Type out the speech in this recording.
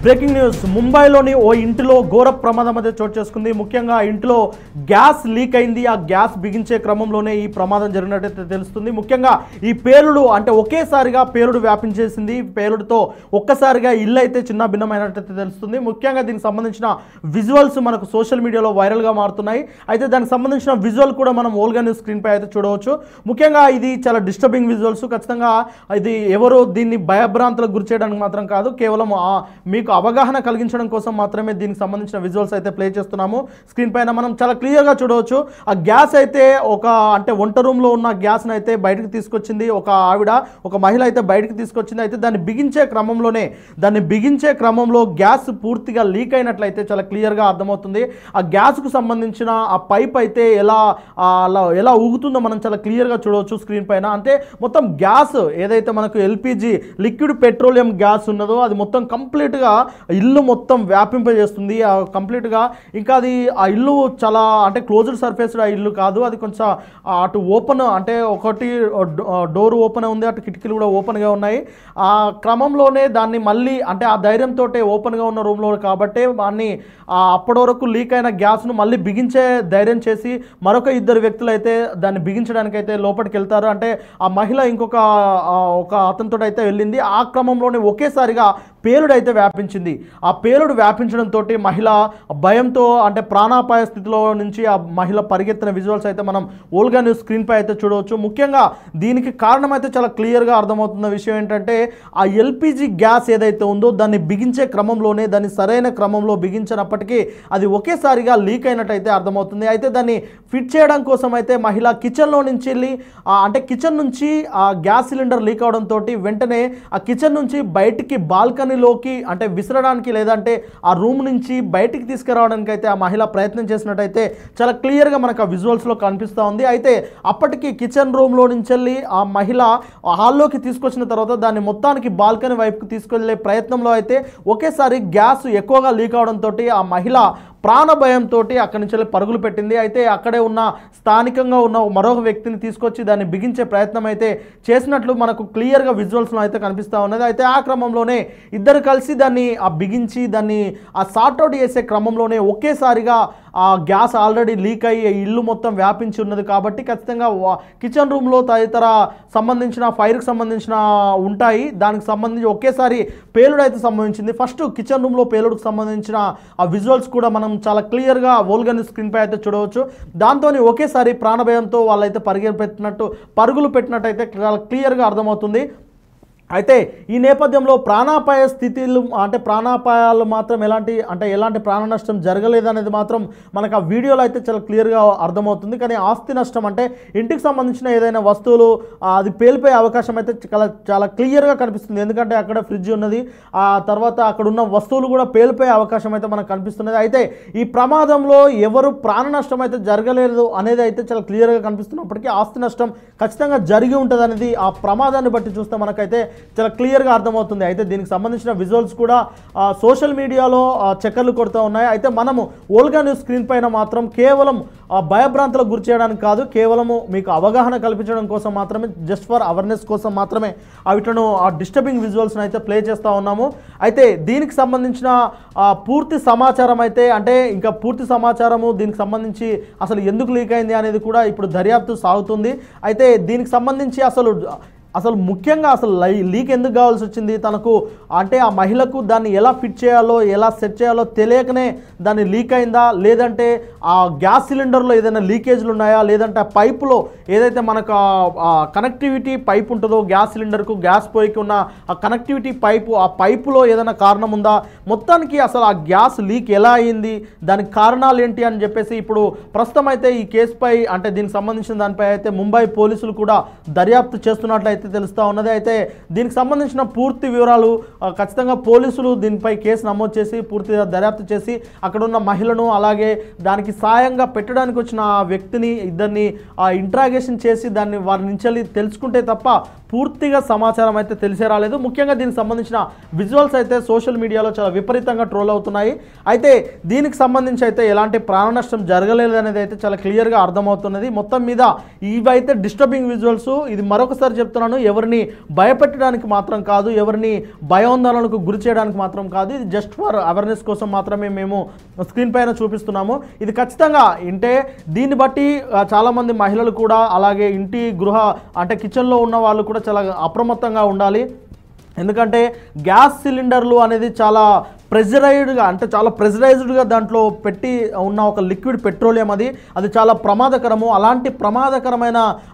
Breaking news ముంబైలోని ఓ ఇంటిలో ఘోర ప్రమాదం అయితే చోటు చేసుకుంది. ముఖ్యంగా ఇంట్లో గ్యాస్ లీక్ అయింది. ఆ గ్యాస్ బిగించే క్రమంలోనే ఈ ప్రమాదం జరిగినట్టయితే తెలుస్తుంది. ముఖ్యంగా ఈ పేలుడు అంటే ఒకేసారిగా పేలుడు వ్యాపించేసింది. పేలుడుతో ఒక్కసారిగా ఇల్లు అయితే చిన్న భిన్నమైనట్టయితే తెలుస్తుంది. ముఖ్యంగా దీనికి సంబంధించిన విజువల్స్ మనకు సోషల్ మీడియాలో వైరల్గా మారుతున్నాయి. అయితే దానికి సంబంధించిన విజువల్ కూడా మనం ఓల్గా న్యూస్ స్క్రీన్ పై అయితే చూడవచ్చు. ముఖ్యంగా ఇది చాలా డిస్టర్బింగ్ విజువల్స్. ఖచ్చితంగా ఇది ఎవరో దీన్ని భయభ్రాంతులకు గురి చేయడానికి మాత్రం కాదు, కేవలం మీకు అవగాహన కలిగించడం కోసం మాత్రమే దీనికి సంబంధించిన విజువల్స్ అయితే ప్లే చేస్తున్నాము. స్క్రీన్ పైన మనం చాలా క్లియర్గా చూడవచ్చు. ఆ గ్యాస్ అయితే అంటే వంట రూమ్లో ఉన్న గ్యాస్ని అయితే బయటకు తీసుకొచ్చింది ఒక మహిళ అయితే బయటకు తీసుకొచ్చింది. అయితే దాన్ని బిగించే క్రమంలో గ్యాస్ పూర్తిగా లీక్ అయినట్లయితే చాలా క్లియర్గా అర్థమవుతుంది. ఆ గ్యాస్కు సంబంధించిన ఆ పైప్ అయితే ఎలా ఊగుతుందో మనం చాలా క్లియర్గా చూడవచ్చు స్క్రీన్ పైన. అంటే మొత్తం గ్యాస్ ఏదైతే మనకు ఎల్పిజి లిక్విడ్ పెట్రోలియం గ్యాస్ ఉన్నదో అది మొత్తం కంప్లీట్గా ఇల్లు మొత్తం వ్యాపింపజేస్తుంది కంప్లీట్గా. ఇంకా అది ఆ ఇల్లు చాలా అంటే క్లోజ్డ్ సర్ఫేస్డ్ ఆ ఇల్లు కాదు, అది కొంచెం అటు ఓపెన్ అంటే ఒకటి డోర్ ఓపెన్ ఉంది, అటు కిటికీలు కూడా ఓపెన్గా ఉన్నాయి. ఆ క్రమంలోనే దాన్ని మళ్ళీ అంటే ఆ ధైర్యంతో ఓపెన్గా ఉన్న రూమ్లో కాబట్టి దాన్ని అప్పటి వరకు లీక్ అయిన గ్యాస్ను మళ్ళీ బిగించే ధైర్యం చేసి మరొక ఇద్దరు వ్యక్తులు అయితే దాన్ని బిగించడానికి అయితే లోపలికి వెళ్తారు. అంటే ఆ మహిళ ఒక అతనితో అయితే వెళ్ళింది. ఆ క్రమంలోనే ఒకేసారిగా పేలుడు అయితే వ్యాపించింది. ఆ పేలుడు వ్యాపించడంతో మహిళ భయంతో అంటే ప్రాణాపాయ స్థితిలో నుంచి ఆ మహిళ పరిగెత్తిన విజువల్స్ అయితే మనం ఓల్గా న్యూస్ స్క్రీన్ పై అయితే చూడవచ్చు. ముఖ్యంగా దీనికి కారణం అయితే చాలా క్లియర్గా అర్థమవుతున్న విషయం ఏంటంటే ఆ ఎల్పిజి గ్యాస్ ఏదైతే ఉందో దాన్ని బిగించే క్రమంలోనే దాన్ని సరైన క్రమంలో బిగించినప్పటికీ అది ఒకేసారిగా లీక్ అయినట్టయితే అర్థమవుతుంది. అయితే దాన్ని ఫిట్ చేయడం కోసం అయితే మహిళ కిచెన్లో నుంచి వెళ్ళి అంటే కిచెన్ నుంచి ఆ గ్యాస్ సిలిండర్ లీక్ అవడంతో వెంటనే ఆ కిచెన్ నుంచి బయటికి బాల్కనీలోకి అంటే విసరడానికి లేదంటే ఆ రూమ్ నుంచి బయటికి తీసుకురావడానికి అయితే ఆ మహిళ ప్రయత్నం చేసినట్టయితే చాలా క్లియర్గా మనకు ఆ విజువల్స్లో కనిపిస్తూ ఉంది. అయితే అప్పటికి కిచెన్ రూమ్లో నుంచి వెళ్ళి ఆ మహిళ హాల్లోకి తీసుకొచ్చిన తర్వాత దాన్ని మొత్తానికి బాల్కనీ వైపుకి తీసుకెళ్లే ప్రయత్నంలో అయితే ఒకేసారి గ్యాస్ ఎక్కువగా లీక్ అవడంతో ఆ మహిళ ప్రాణభయంతో అక్కడి నుంచి పరుగులు పెట్టింది. అయితే అక్కడే ఉన్న స్థానికంగా ఉన్న మరొక వ్యక్తిని తీసుకొచ్చి దాన్ని బిగించే ప్రయత్నం అయితే చేసినట్లు మనకు క్లియర్గా విజువల్స్లో అయితే కనిపిస్తూ ఉన్నది. అయితే ఆ క్రమంలోనే ఇద్దరు కలిసి దాన్ని బిగించి దాన్ని సార్ట్అవుట్ చేసే క్రమంలోనే ఒకేసారిగా ఆ గ్యాస్ ఆల్రెడీ లీక్ అయ్యి ఇల్లు మొత్తం వ్యాపించి ఉన్నది కాబట్టి ఖచ్చితంగా కిచెన్ రూమ్లో తదితర సంబంధించిన ఫైర్కి సంబంధించిన ఉంటాయి. దానికి సంబంధించి ఒకేసారి పేలుడు అయితే సంబంధించింది. ఫస్ట్ కిచెన్ రూమ్లో పేలుడుకు సంబంధించిన ఆ విజువల్స్ కూడా మనం చాలా క్లియర్గా ఓల్గా న్యూస్ స్క్రీన్ పై అయితే చూడవచ్చు. దాంతో ఒకేసారి ప్రాణభయంతో వాళ్ళైతే పరుగులు పెట్టినట్టు అయితే చాలా క్లియర్గా అర్థమవుతుంది. అయితే ఈ నేపథ్యంలో ప్రాణాపాయ స్థితిలు అంటే ప్రాణాపాయాలు మాత్రం ఎలాంటి ప్రాణ నష్టం జరగలేదనేది మాత్రం మనకు ఆ వీడియోలో అయితే చాలా క్లియర్గా అర్థమవుతుంది. కానీ ఆస్తి నష్టం అంటే ఇంటికి సంబంధించిన ఏదైనా వస్తువులు అది పేలిపోయే అవకాశం అయితే చాలా క్లియర్గా కనిపిస్తుంది. ఎందుకంటే అక్కడ ఫ్రిడ్జ్ ఉన్నది, ఆ తర్వాత అక్కడ ఉన్న వస్తువులు కూడా పేలిపోయే అవకాశం అయితే మనకు కనిపిస్తున్నది. అయితే ఈ ప్రమాదంలో ఎవరు ప్రాణ నష్టం అయితే జరగలేదు అనేది అయితే చాలా క్లియర్గా కనిపిస్తున్నప్పటికీ ఆస్తి నష్టం ఖచ్చితంగా జరిగి ఉంటుంది అనేది ఆ ప్రమాదాన్ని బట్టి చూస్తే మనకైతే చాలా క్లియర్గా అర్థమవుతుంది. అయితే దీనికి సంబంధించిన విజువల్స్ కూడా సోషల్ మీడియాలో చక్కర్లు కొడుతూ ఉన్నాయి. అయితే మనము ఓల్గా న్యూస్ స్క్రీన్ పైన మాత్రం కేవలం భయభ్రాంతులకు గురి చేయడానికి కాదు, కేవలము మీకు అవగాహన కల్పించడం కోసం మాత్రమే, జస్ట్ ఫర్ అవేర్నెస్ కోసం మాత్రమే వీటిను ఆ డిస్టర్బింగ్ విజువల్స్ని అయితే ప్లే చేస్తూ ఉన్నాము. అయితే దీనికి సంబంధించిన పూర్తి సమాచారం అయితే ఇంకా పూర్తి సమాచారము దీనికి సంబంధించి అసలు ఎందుకు లీక్ అయింది అనేది కూడా ఇప్పుడు దర్యాప్తు సాగుతుంది. అయితే దీనికి సంబంధించి అసలు ముఖ్యంగా లీక్ ఎందుకు కావాల్సి వచ్చింది తనకు అంటే ఆ మహిళకు దాన్ని ఎలా ఫిట్ చేయాలో ఎలా సెట్ చేయాలో తెలియకనే దాన్ని లీక్ అయిందా, లేదంటే ఆ గ్యాస్ సిలిండర్లో ఏదైనా లీకేజ్లు ఉన్నాయా, లేదంటే ఆ పైపులో ఏదైతే మనకు కనెక్టివిటీ పైప్ ఉంటుందో గ్యాస్ సిలిండర్కు గ్యాస్ పొయ్యికి ఉన్న ఆ కనెక్టివిటీ ఆ పైపులో ఏదైనా కారణం ఉందా, మొత్తానికి అసలు ఆ గ్యాస్ లీక్ ఎలా అయ్యింది, దానికి కారణాలు ఏంటి అని చెప్పేసి ఇప్పుడు ప్రస్తుతం అయితే ఈ కేసుపై అంటే దీనికి సంబంధించిన దానిపై అయితే ముంబై పోలీసులు కూడా దర్యాప్తు చేస్తున్నట్లయితే తెలుస్తూ ఉన్నది. అయితే దీనికి సంబంధించిన పూర్తి వివరాలు ఖచ్చితంగా పోలీసులు దీనిపై కేసు నమోదు చేసి పూర్తిగా దర్యాప్తు చేసి అక్కడ ఉన్న మహిళను అలాగే దానికి సాయంగా పెట్టడానికి వచ్చిన ఆ వ్యక్తిని ఇద్దరిని ఇంట్రాగేషన్ చేసి వారి నుంచి తెలుసుకుంటే తప్ప పూర్తిగా సమాచారం అయితే తెలిసే రాలేదు. ముఖ్యంగా దీనికి సంబంధించిన విజువల్స్ అయితే సోషల్ మీడియాలో చాలా విపరీతంగా ట్రోల్ అవుతున్నాయి. అయితే దీనికి సంబంధించి అయితే ఎలాంటి ప్రాణ నష్టం జరగలేదు అనేది అయితే చాలా క్లియర్గా అర్థమవుతున్నది. మొత్తం మీద ఇవైతే డిస్టర్బింగ్ విజువల్స్. ఇది మరొకసారి చెప్తున్నాను, ఎవరిని భయపెట్టడానికి మాత్రం కాదు, ఎవరిని భయోందోళనకు గురి చేయడానికి మాత్రం కాదు. ఇది జస్ట్ ఫర్ అవేర్నెస్ కోసం మాత్రమే మేము స్క్రీన్ పైన చూపిస్తున్నాము. ఇది ఖచ్చితంగా అంటే దీన్ని బట్టి చాలామంది మహిళలు కూడా, అలాగే ఇంటి అంటే కిచెన్లో ఉన్న వాళ్ళు కూడా చాలా అప్రమత్తంగా ఉండాలి. ఎందుకంటే గ్యాస్ సిలిండర్లు అనేది చాలా ప్రెజరైజ్డ్గా, అంటే చాలా ప్రెజరైజ్డ్గా దాంట్లో పెట్టి ఉన్న ఒక లిక్విడ్ పెట్రోలియం అది చాలా ప్రమాదకరము. అలాంటి ప్రమాదకరమైన